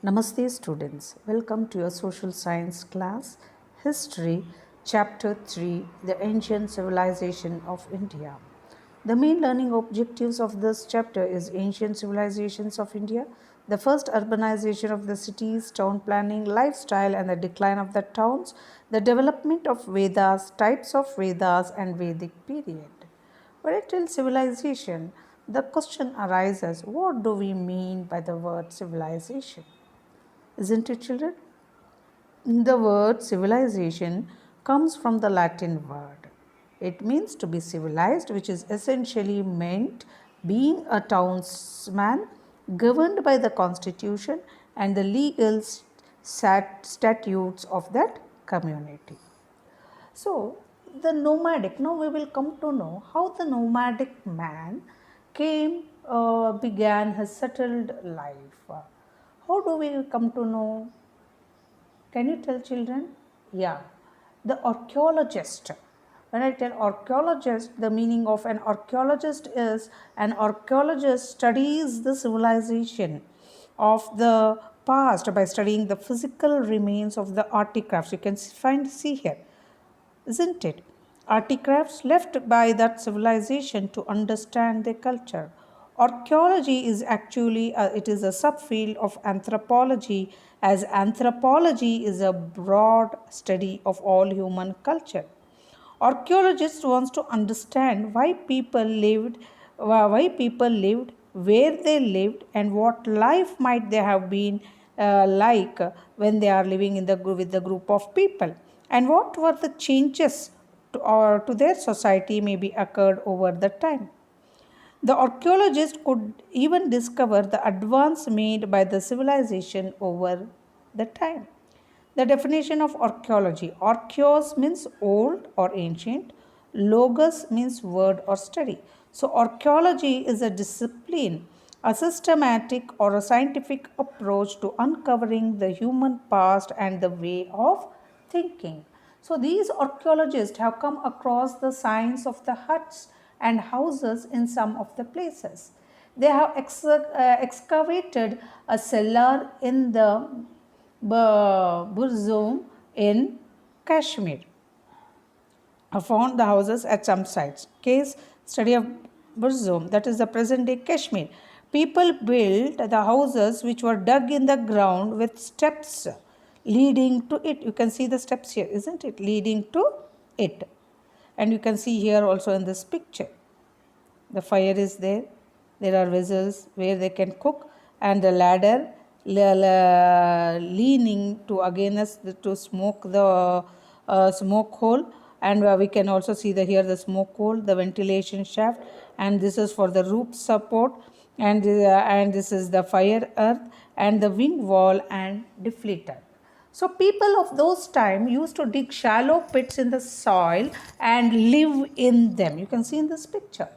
Namaste students, welcome to your social science class, History, chapter 3, The Ancient Civilization of India. The main learning objectives of this chapter is ancient civilizations of India, the first urbanization of the cities, town planning, lifestyle and the decline of the towns, the development of Vedas, types of Vedas and Vedic period. When I tell civilization, the question arises, what do we mean by the word civilization? Isn't it, children? The word civilization comes from the Latin word. It means to be civilized, which is essentially meant being a townsman governed by the constitution and the legal statutes of that community. So, the nomadic, now we will come to know how the nomadic man began his settled life. How do we come to know? Can you tell children? Yeah, the archaeologist. When I tell archaeologist, the meaning of an archaeologist is an archaeologist studies the civilization of the past by studying the physical remains of the artifacts. You can see here, isn't it? Artifacts left by that civilization to understand their culture. Archaeology is actually it is a subfield of anthropology, as anthropology is a broad study of all human culture. Archaeologists wants to understand why people lived, where they lived, and what life might they have been like when they are living with the group of people, and what were the changes to their society maybe occurred over the time. The archaeologist could even discover the advance made by the civilization over the time. The definition of archaeology: archaeos means old or ancient, logos means word or study. So, archaeology is a discipline, a systematic or a scientific approach to uncovering the human past and the way of thinking. So, these archaeologists have come across the signs of the huts and houses in some of the places. They have excavated a cellar in the Buddhism in Kashmir. I found the houses at some sites. Case study of Buddhism, that is the present day Kashmir. People built the houses which were dug in the ground with steps leading to it. You can see the steps here, isn't it? Leading to it. And you can see here also in this picture. The fire is there. There are vessels where they can cook, and the ladder leaning to against to smoke the smoke hole, and we can also see the smoke hole, the ventilation shaft, and this is for the roof support, and this is the fire earth and the wing wall and deflator. So people of those time used to dig shallow pits in the soil and live in them. You can see in this picture.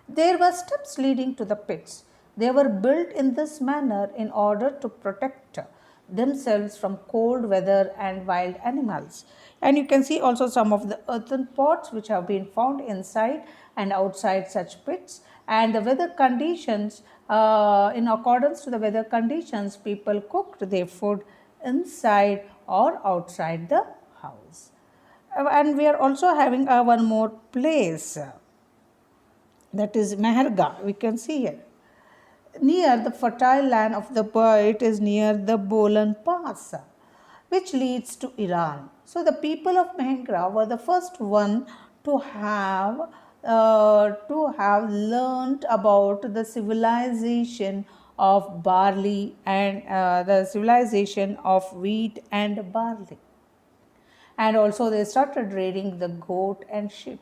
There were steps leading to the pits. They were built in this manner in order to protect themselves from cold weather and wild animals. And you can see also some of the earthen pots which have been found inside and outside such pits. And the weather conditions, in accordance to the weather conditions, people cooked their food inside or outside the house. And we are also having one more place, that is Mahargarh. We can see here near the fertile land of the it is near the Bolan Pass, which leads to Iran. So the people of Mahargarh were the first one to have learnt about the civilization of barley and the civilization of wheat and barley. And also they started raiding the goat and sheep.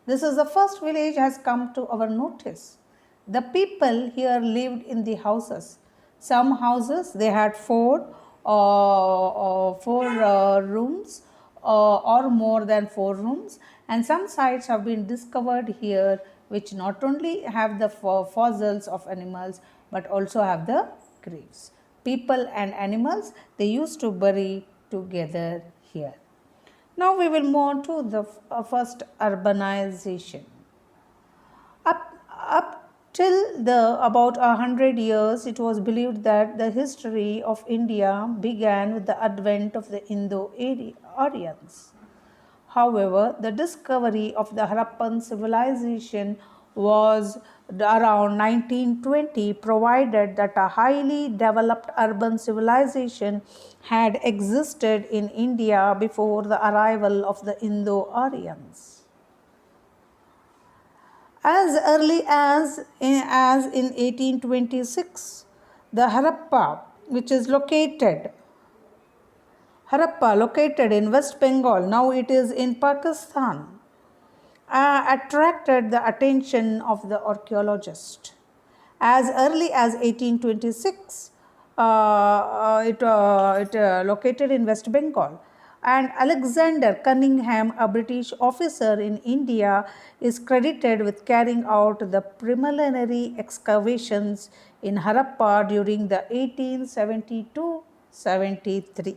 This is the first village has come to our notice. The people here lived in the houses. Some houses they had four rooms or more than 4 rooms, and some sites have been discovered here which not only have the fossils of animals but also have the graves. People and animals they used to bury together here. Now we will move on to the first urbanization. Up Till about 100 years, it was believed that the history of India began with the advent of the Indo-Aryans. However, the discovery of the Harappan civilization was around 1920, provided that a highly developed urban civilization had existed in India before the arrival of the Indo-Aryans. As early as in 1826, the Harappa, located in West Bengal, now it is in Pakistan, attracted the attention of the archaeologist. As early as 1826, it located in West Bengal. And Alexander Cunningham, a British officer in India, is credited with carrying out the preliminary excavations in Harappa during the 1872-73.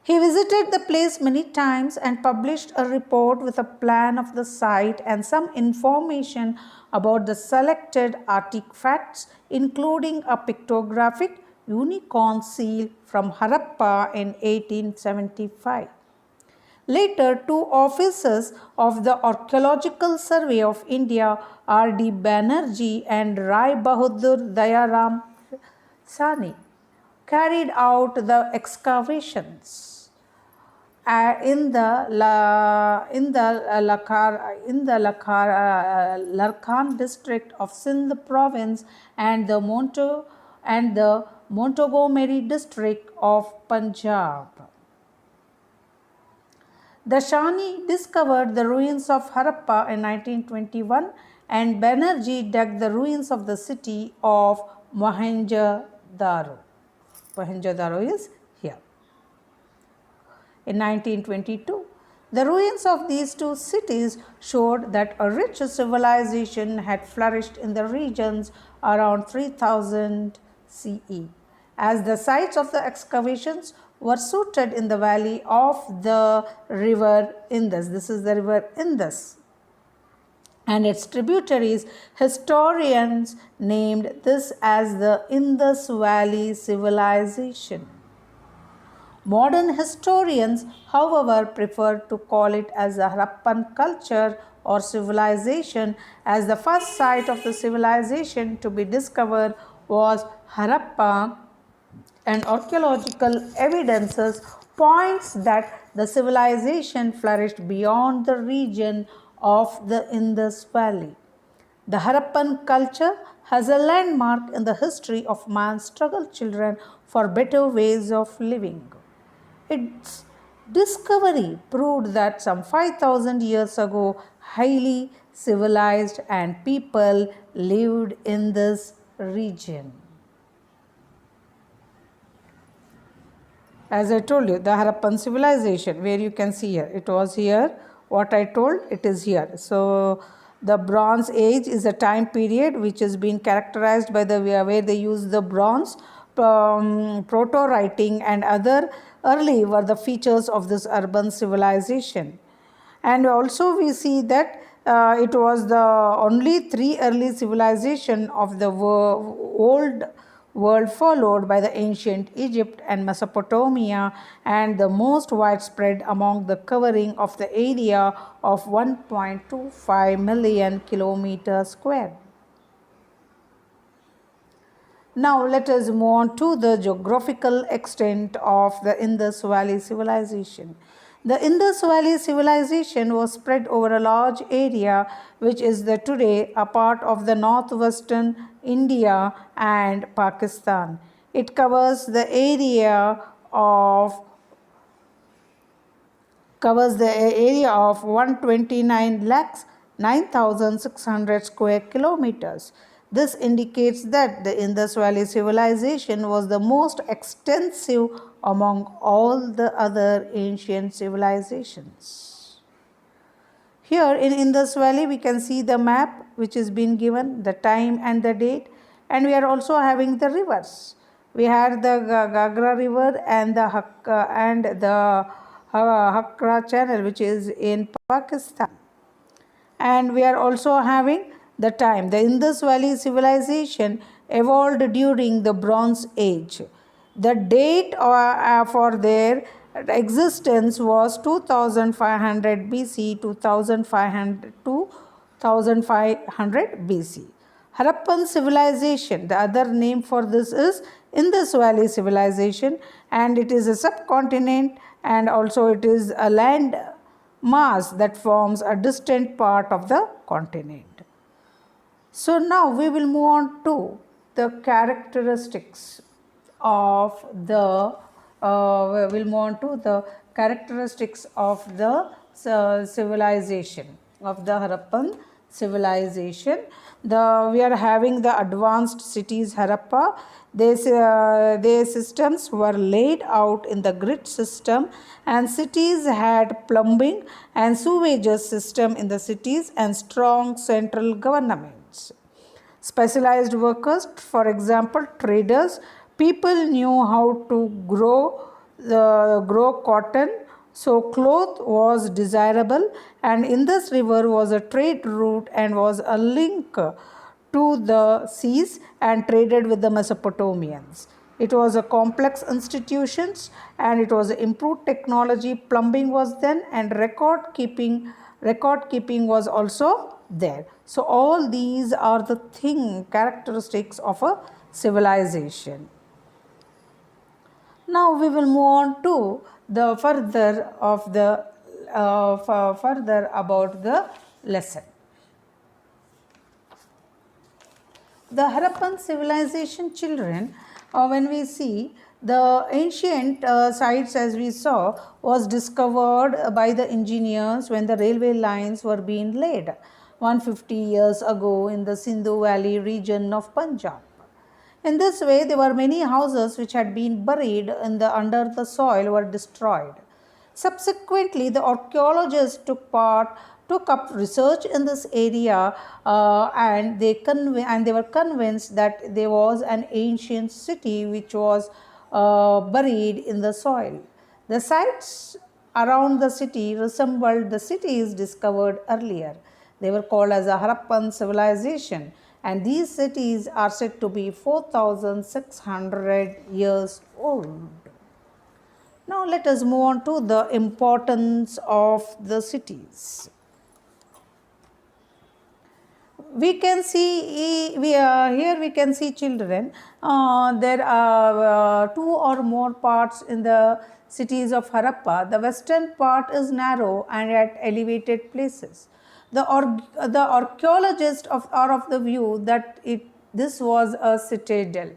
He visited the place many times and published a report with a plan of the site and some information about the selected artifacts, including a pictographic unicorn seal from Harappa in 1875. Later, two officers of the Archaeological Survey of India, R.D. Banerjee and Rai Bahadur Dayaram Sani, carried out the excavations in the Larkhan district of Sindh province and the Montgomery district of Punjab. The Shani discovered the ruins of Harappa in 1921 and Banerjee dug the ruins of the city of Mohenjo-daro. Mohenjo-daro is here. In 1922, the ruins of these two cities showed that a rich civilization had flourished in the regions around 3000 CE. As the sites of the excavations were suited in the valley of the river Indus. This is the river Indus. And its tributaries, historians named this as the Indus Valley Civilization. Modern historians, however, prefer to call it as the Harappan culture or civilization, as the first site of the civilization to be discovered was Harappa, and archaeological evidences points that the civilization flourished beyond the region of the Indus Valley. The Harappan culture has a landmark in the history of man's struggle children for better ways of living. Its discovery proved that some 5,000 years ago, highly civilized and people lived in this region. As I told you, the Harappan civilization, where you can see here, it was here. What I told, it is here. So the Bronze Age is a time period which has been characterized by the where they use the bronze. Proto-writing and other early were the features of this urban civilization. And also we see that it was the only three early civilization of the old world, followed by the ancient Egypt and Mesopotamia, and the most widespread among the covering of the area of 1.25 million kilometers square. Now let us move on to the geographical extent of the Indus Valley civilization. The Indus Valley civilization was spread over a large area which is today a part of the northwestern India and Pakistan. It covers the area of 129 lakhs 9,600 square kilometers. This indicates that the Indus Valley civilization was the most extensive among all the other ancient civilizations. Here in Indus Valley, we can see the map which is been given, the time and the date, and we are also having the rivers. We had the Gagra River and the Hakra Channel, which is in Pakistan. And we are also having the time. The Indus Valley Civilization evolved during the Bronze Age. The date for their existence was 2500 BC to 1500 BC. Harappan Civilization, the other name for this is Indus Valley Civilization, and it is a subcontinent, and also it is a land mass that forms a distant part of the continent. So now we will move on to the characteristics of the civilization of the Harappan civilization. We are having the advanced cities Harappa. Their systems were laid out in the grid system, and cities had plumbing and sewage system in the cities and strong central governments. Specialized workers, for example, traders, people knew how to grow cotton, so cloth was desirable, and Indus River was a trade route and was a link to the seas and traded with the Mesopotamians. It was a complex institutions and it was improved technology. Plumbing was then, and record keeping was also there. So all these are the characteristics of a civilization. Now we will move on to the further about the lesson. The Harappan civilization children, when we see the ancient sites, as we saw, was discovered by the engineers when the railway lines were being laid 150 years ago in the Sindhu Valley region of Punjab. In this way, there were many houses which had been buried under the soil were destroyed. Subsequently, the archaeologists took up research in this area, and they were convinced that there was an ancient city which was buried in the soil. The sites around the city resembled the cities discovered earlier. They were called as a Harappan civilization, and these cities are said to be 4,600 years old. Now let us move on to the importance of the cities. We can see here we can see children. There are 2 or more parts in the cities of Harappa. The western part is narrow and at elevated places. The archaeologists are of the view that this was a citadel.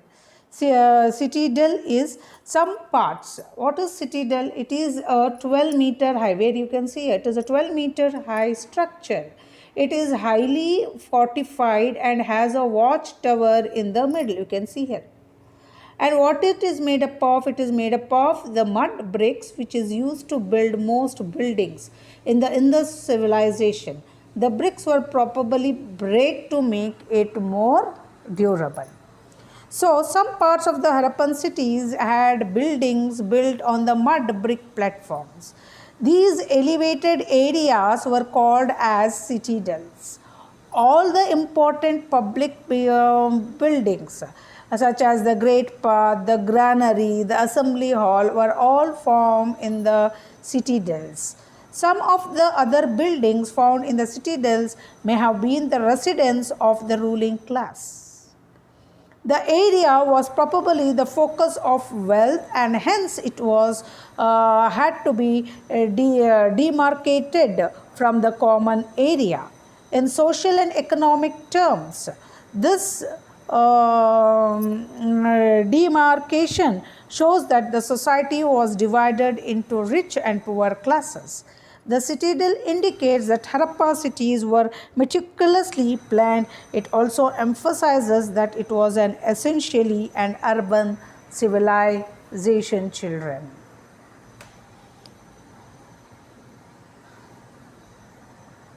Citadel is some parts. What is citadel? It is a 12-meter high, where you can see it is a 12-meter high structure. It is highly fortified and has a watchtower in the middle. You can see here. And what it is made up of? It is made up of the mud bricks which is used to build most buildings in the Indus civilization. The bricks were probably baked to make it more durable. So, some parts of the Harappan cities had buildings built on the mud brick platforms. These elevated areas were called as citadels. All the important public buildings, such as the Great Path, the Granary, the Assembly Hall, were all formed in the citadels. Some of the other buildings found in the citadels may have been the residence of the ruling class. The area was probably the focus of wealth, and hence it was had to be demarcated from the common area. In social and economic terms, this demarcation shows that the society was divided into rich and poor classes. The citadel indicates that Harappa cities were meticulously planned. It also emphasizes that it was essentially an urban civilization, children.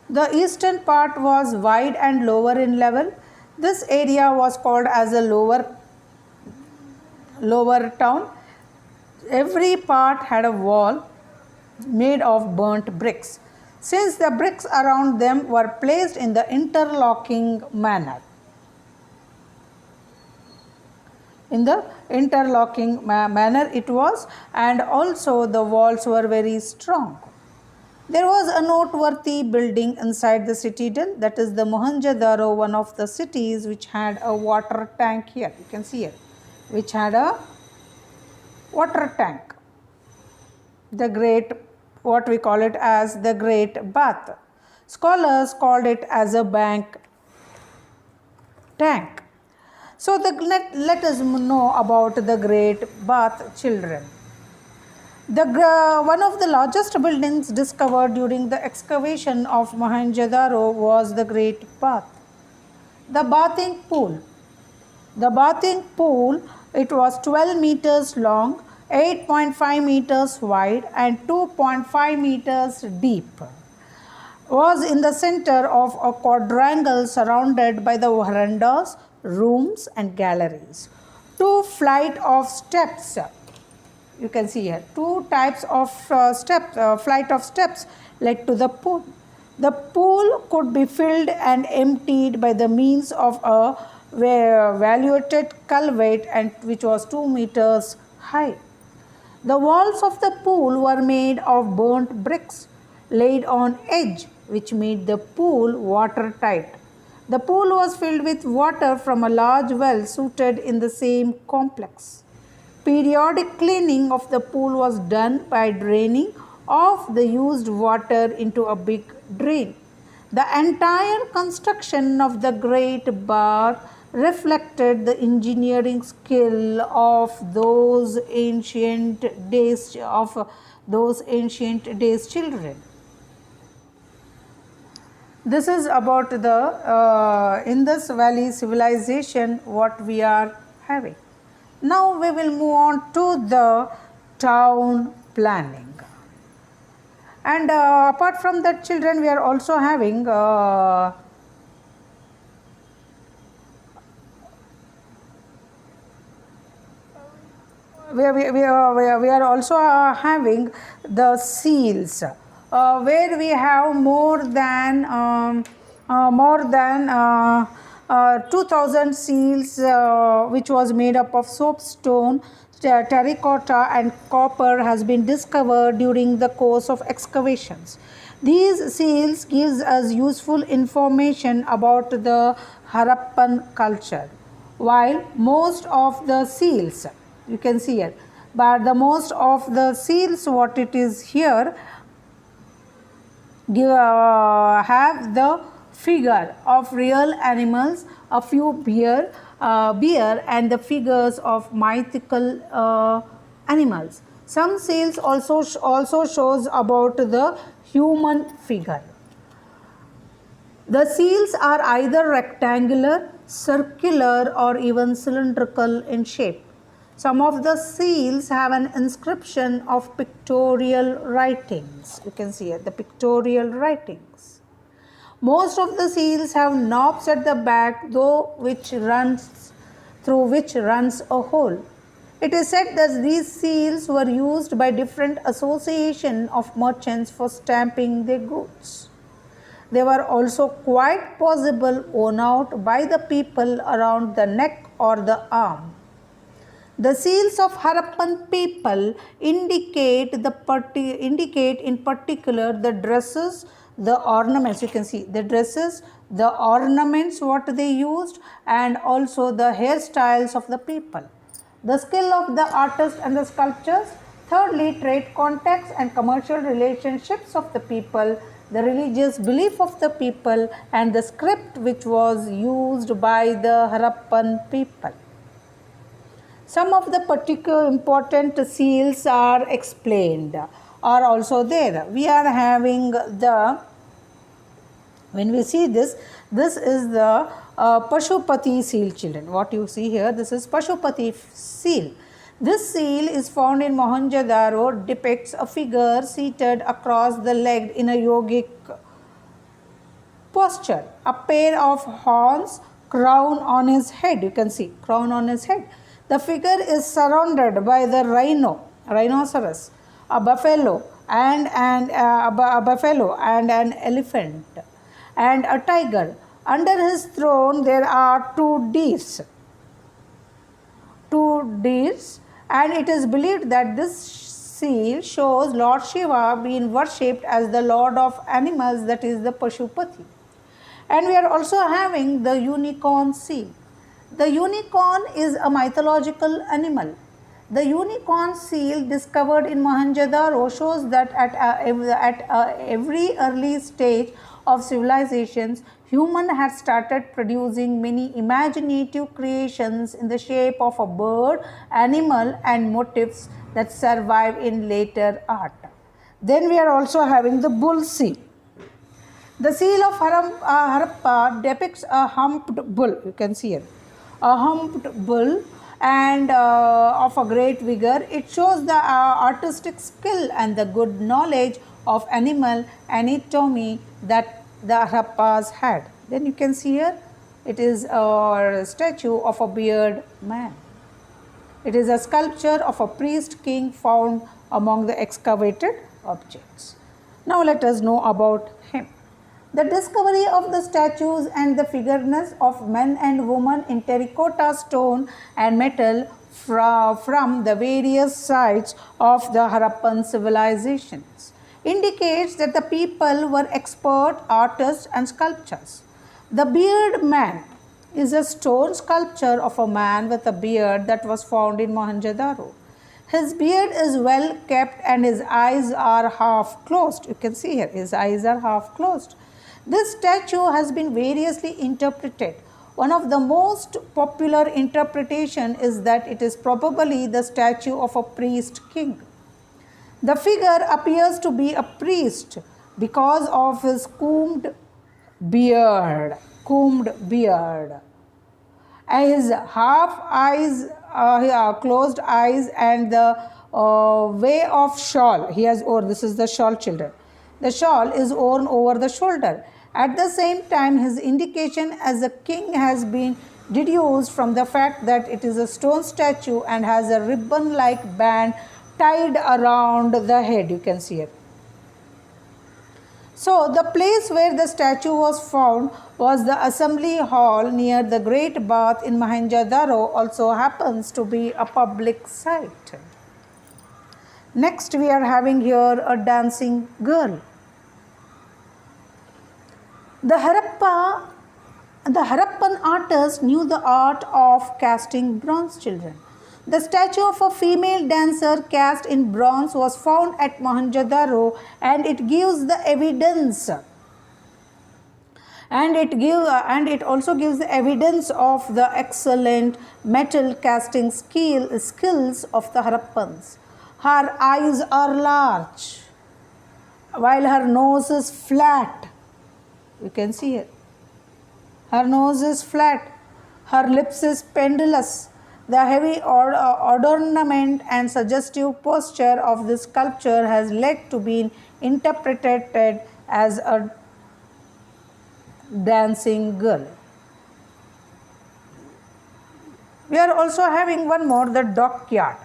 The eastern part was wide and lower in level. This area was called as a lower town. Every part had a wall made of burnt bricks. since the bricks around them were placed in the interlocking manner. In the interlocking manner it was, and also the walls were very strong. There was a noteworthy building inside the citadel, that is the Mohenjo-daro, one of the cities which had a water tank here. You can see here, which had a water tank. The great, what we call it as the Great Bath. Scholars called it as a bank tank. So let us know about the Great Bath, children. One of the largest buildings discovered during the excavation of Mohenjo-daro was the Great Bath. The bathing pool. The bathing pool, it was 12 meters long, 8.5 meters wide and 2.5 meters deep, was in the center of a quadrangle surrounded by the verandas, rooms and galleries. Two flight of steps, you can see here, two types of flight of steps led to the pool. The pool could be filled and emptied by the means of a valuated culvert, and which was 2 meters high. The walls of the pool were made of burnt bricks laid on edge, which made the pool watertight. The pool was filled with water from a large well situated in the same complex. Periodic cleaning of the pool was done by draining off the used water into a big drain. The entire construction of the Great Bath reflected the engineering skill of those ancient days children. This is about the Indus Valley civilization what we are having. Now we will move on to the town planning. And apart from that, children, we are also having we are also having the seals, where we have more than 2000 seals, which was made up of soapstone, terracotta and copper, has been discovered during the course of excavations. These seals gives us useful information about the Harappan culture. While most of the seals, you can see here, but the most of the seals what it is here have the figure of real animals, a few bear and the figures of mythical animals. Some seals also shows about the human figure. The seals are either rectangular, circular or even cylindrical in shape. Some of the seals have an inscription of pictorial writings. You can see here the pictorial writings. Most of the seals have knobs at the back, through which runs a hole. It is said that these seals were used by different associations of merchants for stamping their goods. They were also quite possible worn out by the people around the neck or the arm. The seals of Harappan people indicate in particular the dresses, the ornaments. You can see the dresses, the ornaments what they used, and also the hairstyles of the people. The skill of the artists and the sculptors. Thirdly, trade contacts and commercial relationships of the people, the religious belief of the people, and the script which was used by the Harappan people. Some of the particular important seals are explained, are also there. We are having when we see this is the Pashupati seal, children. What you see here, this is Pashupati seal. This seal is found in Mohenjo-daro, depicts a figure seated across the leg in a yogic posture. A pair of horns, crown on his head. You can see crown on his head. The figure is surrounded by the rhinoceros, a buffalo and a buffalo and an elephant and a tiger. Under his throne there are two deers, and it is believed that this seal shows Lord Shiva being worshipped as the lord of animals, that is the Pashupati. And we are also having the unicorn seal. The unicorn is a mythological animal. The unicorn seal discovered in Mohenjo-daro shows that at every early stage of civilizations, human had started producing many imaginative creations in the shape of a bird, animal and motifs that survive in later art. Then we are also having the bull seal. The seal of Harappa depicts a humped bull. You can see it, a humped bull, and of a great vigor. It shows the artistic skill and the good knowledge of animal anatomy that the Harappas had. Then you can see here, it is a statue of a bearded man. It is a sculpture of a priest king found among the excavated objects. Now let us know about him. The discovery of the statues and the figureness of men and women in terracotta, stone and metal from the various sites of the Harappan civilizations indicates that the people were expert artists and sculptors. The bearded man is a stone sculpture of a man with a beard that was found in Mohenjo-daro. His beard is well kept and his eyes are half closed. You can see here, his eyes are half closed. This statue has been variously interpreted. One of the most popular interpretation is that it is probably the statue of a priest king. The figure appears to be a priest because of his combed beard. His half eyes, closed eyes, and the way of shawl he has worn. This is the shawl, children. The shawl is worn over the shoulder. At the same time, his indication as a king has been deduced from the fact that it is a stone statue and has a ribbon-like band tied around the head. You can see it. So, the place where the statue was found was the assembly hall near the Great Bath in Mohenjo-daro, also happens to be a public site. Next, we are having here a dancing girl. The Harappan artists knew the art of casting bronze, children. The statue of a female dancer cast in bronze was found at Mohenjo-daro, and it gives the evidence. And it also gives the evidence of the excellent metal casting skills of the Harappans. Her eyes are large, while her nose is flat. You can see it. Her nose is flat. Her lips is pendulous. The heavy ornament and suggestive posture of this sculpture has led to being interpreted as a dancing girl. We are also having one more, the Dockyard.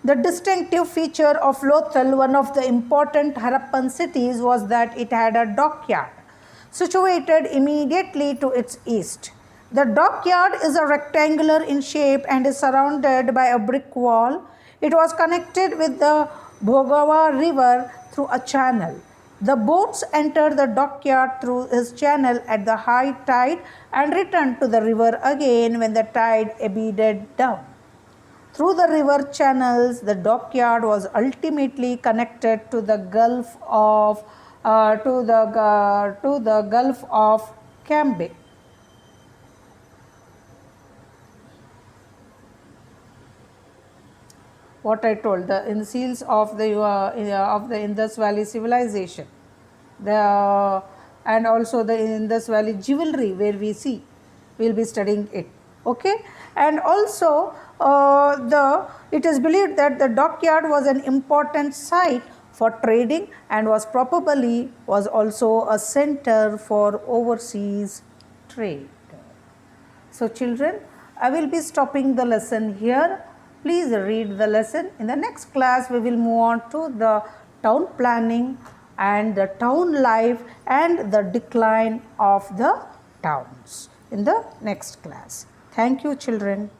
The distinctive feature of Lothal, one of the important Harappan cities, was that it had a dockyard situated immediately to its east. The dockyard is a rectangular in shape and is surrounded by a brick wall. It was connected with the Bhogava river through a channel. The boats enter the dockyard through this channel at the high tide and return to the river again when the tide ebbed down. Through the river channels, the dockyard was ultimately connected to the Gulf of Cambay. What I told, in the seals of the Indus Valley Civilization, and also the Indus Valley jewelry, where we see, we will be studying it. Okay, and also it is believed that the dockyard was an important site for trading and was also a center for overseas trade. So children, I will be stopping the lesson here. Please read the lesson. In the next class, we will move on to the town planning and the town life and the decline of the towns in the next class. Thank you, children.